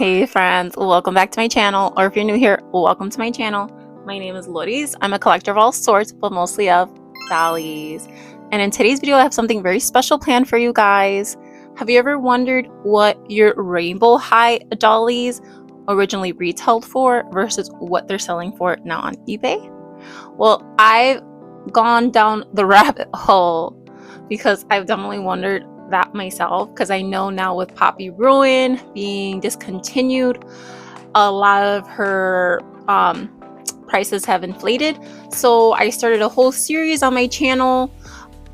Hey friends, welcome back to my channel, or if you're new here, welcome to my channel. My name is Dollies. I'm a collector of all sorts, but mostly of dollies. And in today's video, I have something very special planned for you guys. Have you ever wondered what your Rainbow High dollies originally retailed for versus what they're selling for now on eBay? Well, I've gone down the rabbit hole because I've definitely wondered that myself, because I know now with Poppy Ruin being discontinued, a lot of her prices have inflated. So I started a whole series on my channel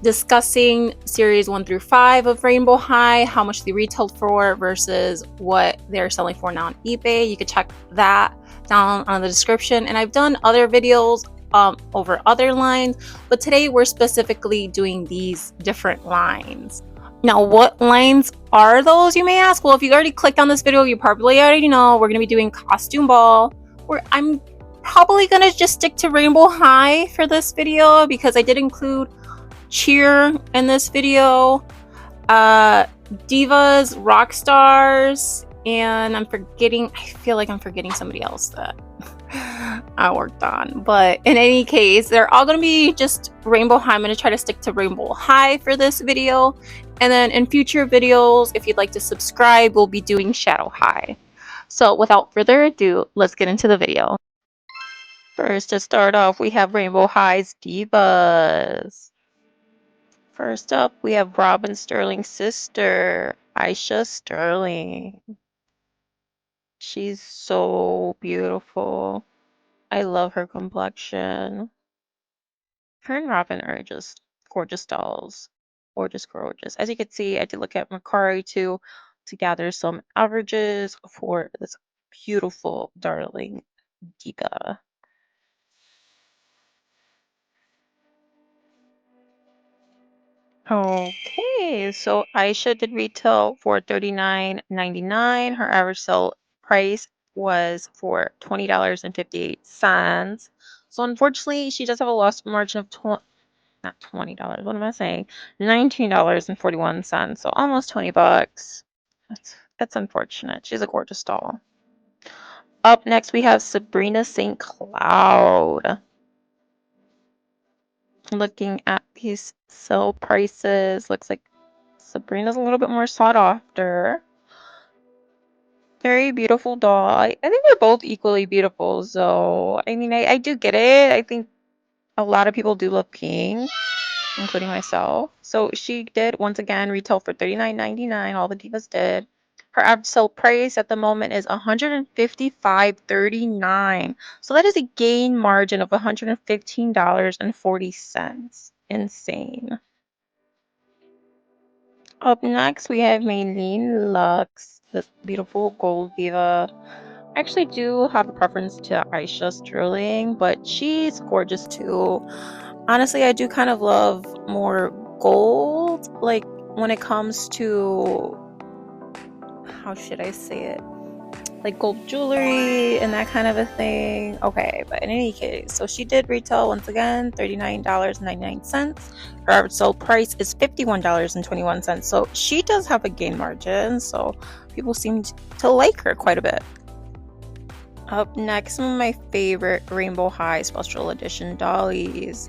discussing series 1 through 5 of Rainbow High, how much they retailed for versus what they're selling for now on eBay. You can check that down on the description. And I've done other videos over other lines, but today we're specifically doing these different lines. Now, what lines are those, you may ask? Well, if you already clicked on this video, you probably already know we're going to be doing Costume Ball, where I'm probably going to just stick to Rainbow High for this video because I did include Cheer in this video, Divas, Rockstars, and I feel like I'm forgetting somebody else that I worked on. But in any case, they're all going to be just Rainbow High. I'm going to try to stick to Rainbow High for this video. And then in future videos, if you'd like to subscribe, we'll be doing Shadow High. So without further ado, let's get into the video. First, to start off, we have Rainbow High's Divas. First up, we have Robin Sterling's sister, Ayesha Sterling. She's so beautiful. I love her complexion. Her and Robin are just gorgeous dolls. Gorgeous, gorgeous. As you can see, I did look at Mercari too to gather some averages for this beautiful, darling diva. Okay, so Ayesha did retail for $39.99. Her average sale price was for $20.58. So unfortunately, she does have a loss margin of not $20. What am I saying? $19.41. So almost 20 bucks. That's unfortunate. She's a gorgeous doll. Up next, we have Sabrina St. Cloud. Looking at these sale prices, looks like Sabrina's a little bit more sought after. Very beautiful doll. I think they're both equally beautiful. So, I mean, I do get it. I think a lot of people do love pink, including myself. So she did once again retail for $39.99. All the divas did. Her average sale price at the moment is $155.39. So that is a gain margin of $115.40. Insane. Up next, we have Meline Luxe, this beautiful gold diva. I actually do have a preference to Ayesha Sterling, but she's gorgeous too. Honestly, I do kind of love more gold, like when it comes to, how should I say it? Like gold jewelry and that kind of a thing. Okay, but in any case, so she did retail once again $39.99. Her average sale price is $51.21. So she does have a gain margin, so people seem to like her quite a bit. Up next, some of my favorite Rainbow High Special Edition dollies.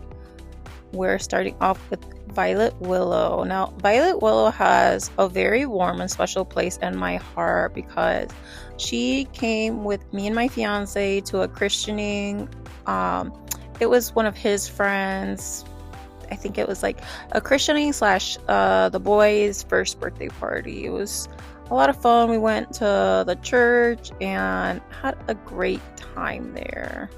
We're starting off with Violet Willow. Now, Violet Willow has a very warm and special place in my heart because she came with me and my fiance to a christening. It was one of his friends. I think it was like a christening slash the boys' first birthday party. It was a lot of fun. We went to the church and had a great time there.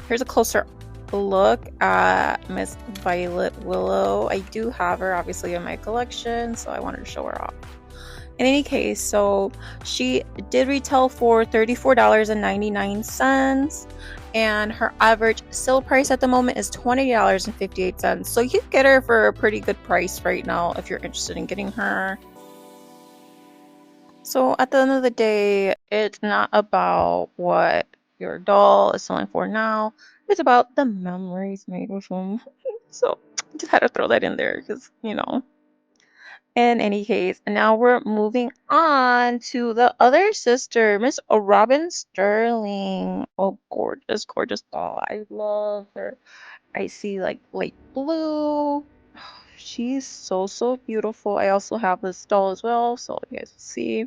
Here's a closer look at Miss Violet Willow. I do have her obviously in my collection, so I wanted to show her off. In any case, so she did retail for $34.99, and her average sale price at the moment is $20.58. So you can get her for a pretty good price right now if you're interested in getting her. So at the end of the day, it's not about what your doll is selling for now. It's about the memories made with them. So I just had to throw that in there because, you know. In any case, now we're moving on to the other sister, Miss Robin Sterling. Oh, gorgeous, gorgeous doll. I love her. I see like light blue. She's so, so beautiful. I also have this doll as well, so you guys will see.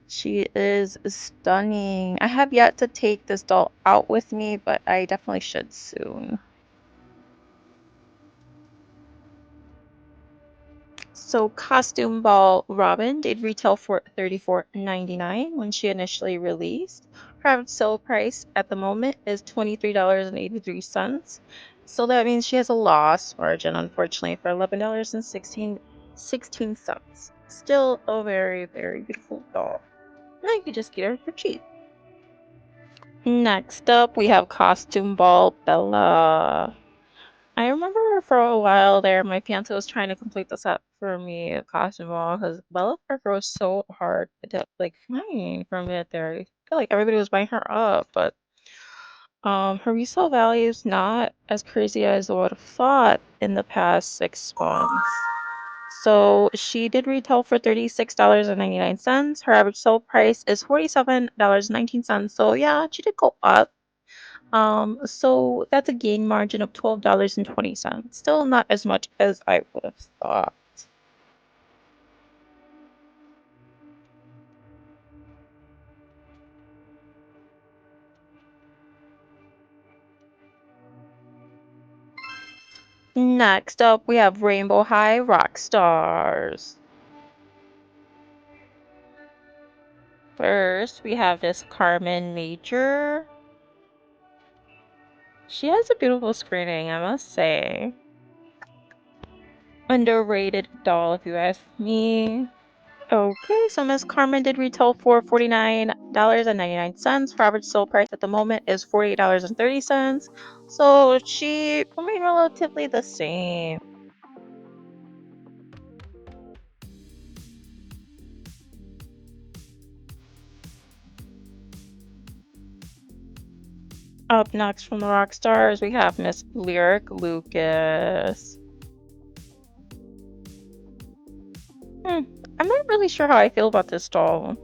She is stunning. I have yet to take this doll out with me, but I definitely should soon. So Costume Ball Robin did retail for $34.99 when she initially released. Her average sale price at the moment is $23.83. So that means she has a loss margin, unfortunately, for $11.16. Still a very, very beautiful doll. Now you can just get her for cheap. Next up, we have Costume Ball Bella. I remember for a while there, my fiance was trying to complete the set for me, a costume ball, because Bella Parker was so hard to like find for a minute there. I feel like everybody was buying her up, but her resale value is not as crazy as I would have thought in the past 6 months. So she did retail for $36.99. Her average sale price is $47.19. So yeah, she did go up. So that's a gain margin of $12.20. Still not as much as I would have thought. Next up, we have Rainbow High Rockstars. First, we have this Carmen Major. She has a beautiful screening, I must say. Underrated doll, if you ask me. Okay, so Miss Carmen did retail for $49.99. Her average sale price at the moment is $48.30. So she remained relatively the same. Up next from the Rockstars, we have Miss Lyric Lucas. I'm not really sure how I feel about this doll.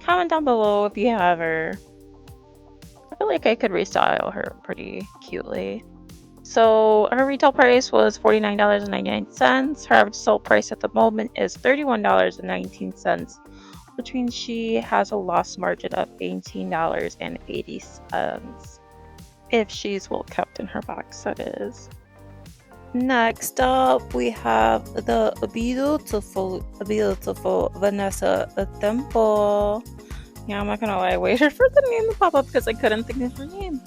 Comment down below if you have her. I feel like I could restyle her pretty cutely. So her retail price was $49.99. Her average sale price at the moment is $31.19, which means she has a loss margin of $18.80. If she's well kept in her box, that is. Next up, we have the beautiful, beautiful Vanessa Tempo. Yeah, I'm not gonna lie, I waited for the name to pop up because I couldn't think of her name.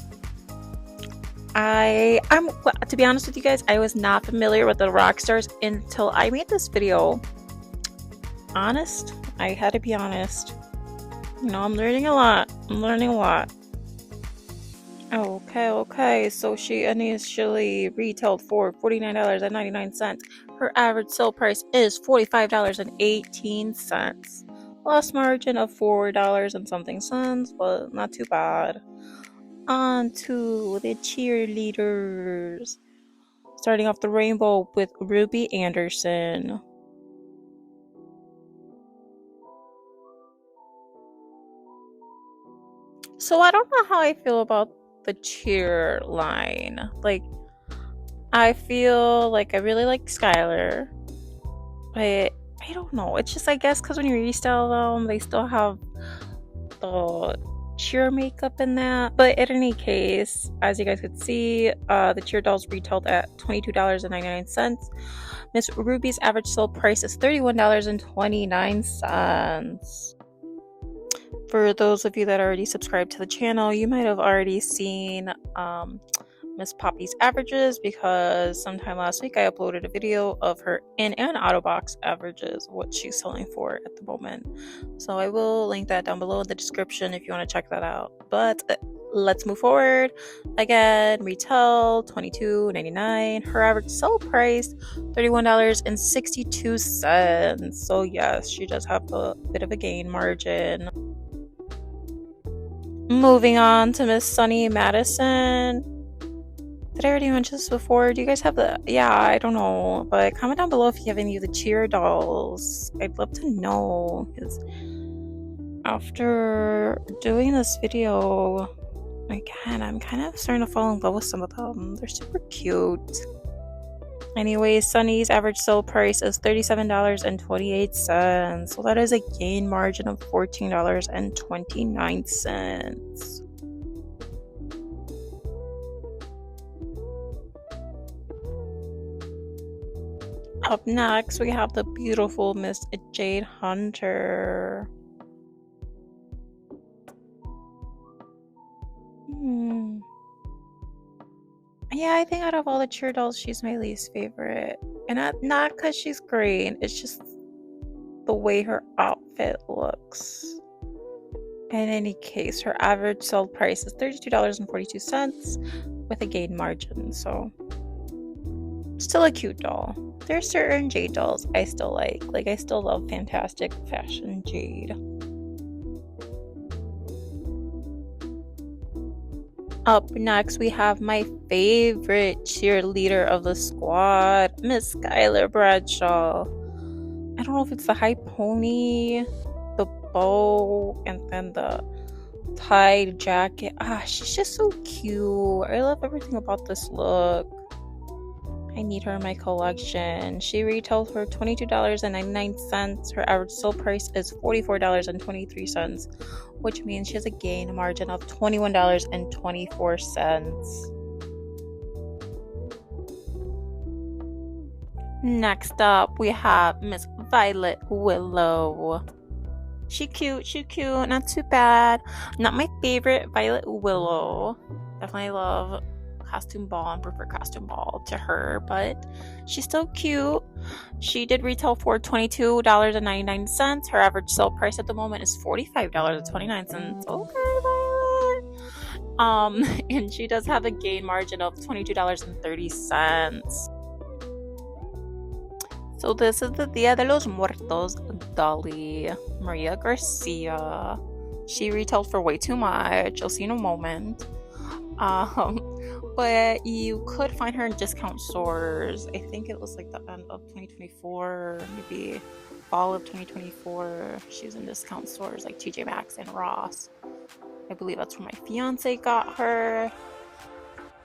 I'm to be honest with you guys, I was not familiar with the Rockstars until I made this video. Honest, I had to be honest. You know, I'm learning a lot. Okay, so she initially retailed for $49.99. Her average sale price is $45.18. Loss margin of $4 and something cents, but not too bad. On to the cheerleaders. Starting off the rainbow with Ruby Anderson. So I don't know how I feel about the cheer line. Like, I feel like I really like Skyler, but I don't know. It's just, I guess, because when you restyle them, they still have the cheer makeup in that. But in any case, as you guys could see, the cheer dolls retailed at $22.99. Miss Ruby's average sale price is $31.29. For those of you that already subscribed to the channel, you might have already seen Miss Poppy's averages, because sometime last week I uploaded a video of her in and out of box averages, what she's selling for at the moment. So I will link that down below in the description if you want to check that out. But let's move forward. Again, retail $22.99. Her average sell price $31.62. So yes, she does have a bit of a gain margin. Moving on to Miss Sunny Madison. Did I already mention this before? Do you guys have the... Yeah, I don't know. But comment down below if you have any of the cheer dolls. I'd love to know. Because after doing this video, again, I'm kind of starting to fall in love with some of them. They're super cute. Anyways, Sunny's average sale price is $37.28. So that is a gain margin of $14.29. Up next, we have the beautiful Miss Jade Hunter. Yeah, I think out of all the cheer dolls, she's my least favorite. And not because she's green, it's just the way her outfit looks. In any case, her average sale price is $32.42 with a gain margin, so still a cute doll. There's certain Jade dolls I still like. Like, I still love Fantastic Fashion Jade. Up next, we have my favorite cheerleader of the squad, Miss Skyler Bradshaw. I don't know if it's the high pony, the bow, and then the tied jacket. She's just so cute. I love everything about this look. I need her in my collection. She retails for $22.99. Her average sale price is $44.23, which means she has a gain margin of $21.24. Next up, we have Miss Violet Willow. She cute, not too bad. Not my favorite Violet Willow. Definitely love Costume Ball and prefer Costume Ball to her, but she's still cute. She did retail for $22.99. Her average sale price at the moment is $45.29. Okay, Violet. And she does have a gain margin of $22.30. So this is the Dia de los Muertos dolly, Maria Garcia. She retailed for way too much. You'll see in a moment. But you could find her in discount stores. I think it was like the end of 2024, maybe fall of 2024. She was in discount stores like TJ Maxx and Ross. I believe that's where my fiance got her.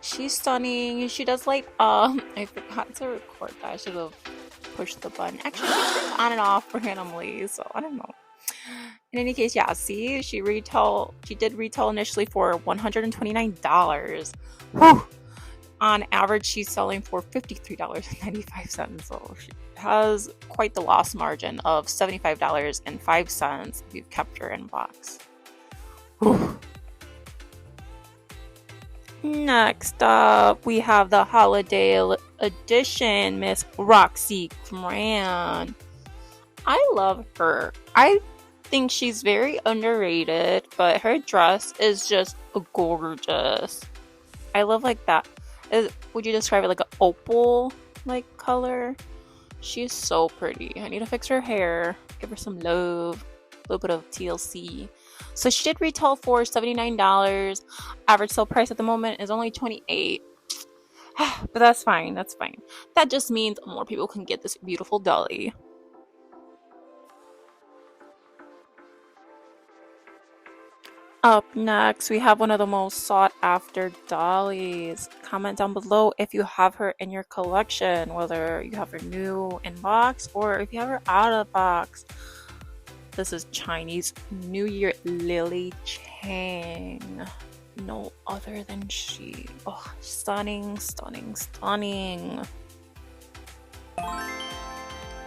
She's stunning. She does like I forgot to record that. I should have pushed the button. Actually, she turns on and off randomly, so I don't know. In any case, yeah, see, she did retail initially for $129. Whew. On average, she's selling for $53.95. So she has quite the loss margin of $75.05 if you've kept her in box. Whew. Next up, we have the holiday edition, Miss Roxie Grand. I love her. I think she's very underrated, but her dress is just gorgeous. I love like that. Would you describe it like an opal like color? She's so pretty. I need to fix her hair, give her some love, a little bit of TLC. So she did retail for $79. Average sale price at the moment is only $28. But that's fine. That's fine. That just means more people can get this beautiful dolly. Up next, we have one of the most sought after dollies. Comment down below if you have her in your collection, whether you have her new in box or if you have her out of box. This is Chinese New Year Lily Cheng. No other than she. Oh, stunning, stunning, stunning.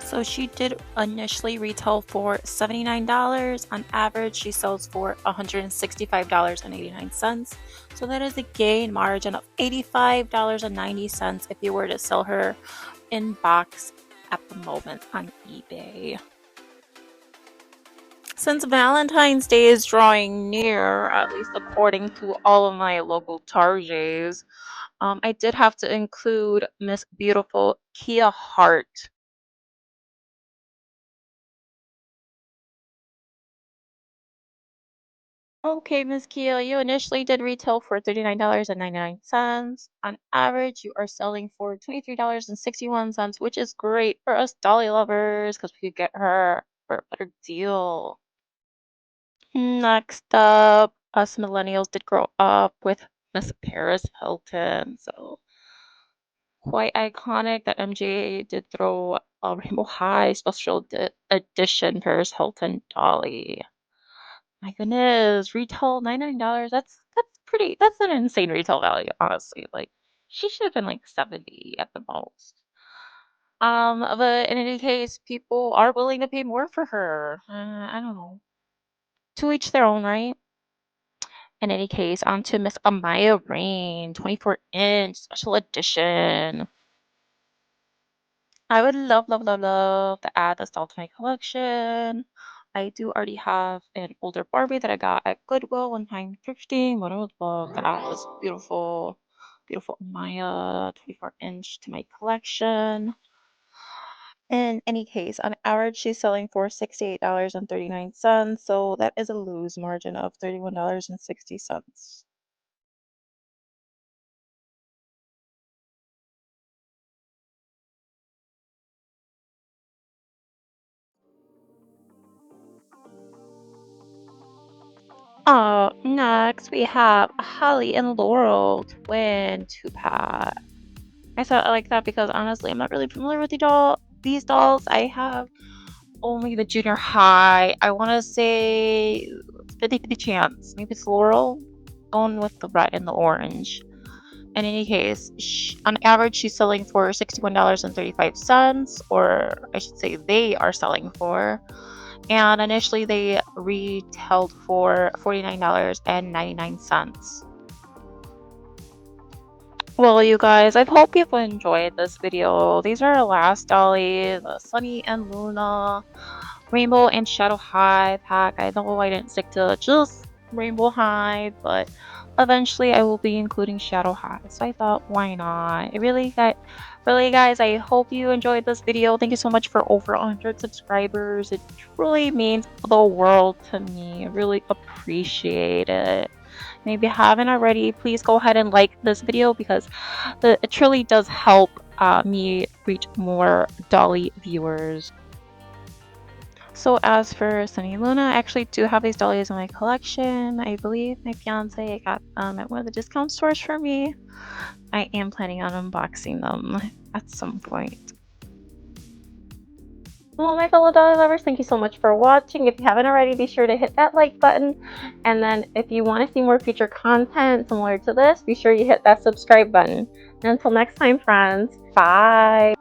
So she did initially retail for $79. On average, she sells for $165.89. So that is a gain margin of $85.90 if you were to sell her in box at the moment on eBay. Since Valentine's Day is drawing near, at least according to all of my local Targets, I did have to include Miss Beautiful Kia Hart. Okay, Miss Kia, you initially did retail for $39.99. On average, you are selling for $23.61, which is great for us Dolly lovers because we could get her for a better deal. Next up, us millennials did grow up with Miss Paris Hilton, so quite iconic that MJ did throw a Rainbow High special edition Paris Hilton Dolly. My goodness, retail $99. That's pretty. That's an insane retail value, honestly. Like she should have been like 70 at the most. But in any case, people are willing to pay more for her. I don't know. To each their own, right? In any case, on to Miss Amaya Raine, 24-inch special edition. I would love, love, love, love to add this doll to my collection. I do already have an older Barbie that I got at Goodwill when time thrifting, but I would love to add this beautiful, beautiful Maya 24-inch to my collection. In any case, on average, she's selling for $68.39, so that is a lose margin of $31.60. Next we have Holly and Laurel, twin two-pack. I thought I like that because honestly, I'm not really familiar with these dolls. I have only the junior high. I want to say 50-50 chance. Maybe it's Laurel. Going with the red and the orange. In any case, on average, she's selling for $61.35, or I should say they are selling for. And initially, they retailed for $49.99. Well, you guys, I hope you've enjoyed this video. These are our last dollies, Sunny and Luna, Rainbow and Shadow High pack. I know I didn't stick to just Rainbow High, but eventually I will be including Shadow High. So I thought, why not? Really, guys, I hope you enjoyed this video. Thank you so much for over 100 subscribers. It truly means the world to me. I really appreciate it. And if you haven't already, please go ahead and like this video because it truly does help me reach more Dolly viewers. So as for Sunny Luna, I actually do have these dollies in my collection. I believe my fiance got them at one of the discount stores for me. I am planning on unboxing them at some point. Well, my fellow dolly lovers, thank you so much for watching. If you haven't already, be sure to hit that like button. And then if you want to see more future content similar to this, be sure you hit that subscribe button. And until next time, friends, bye!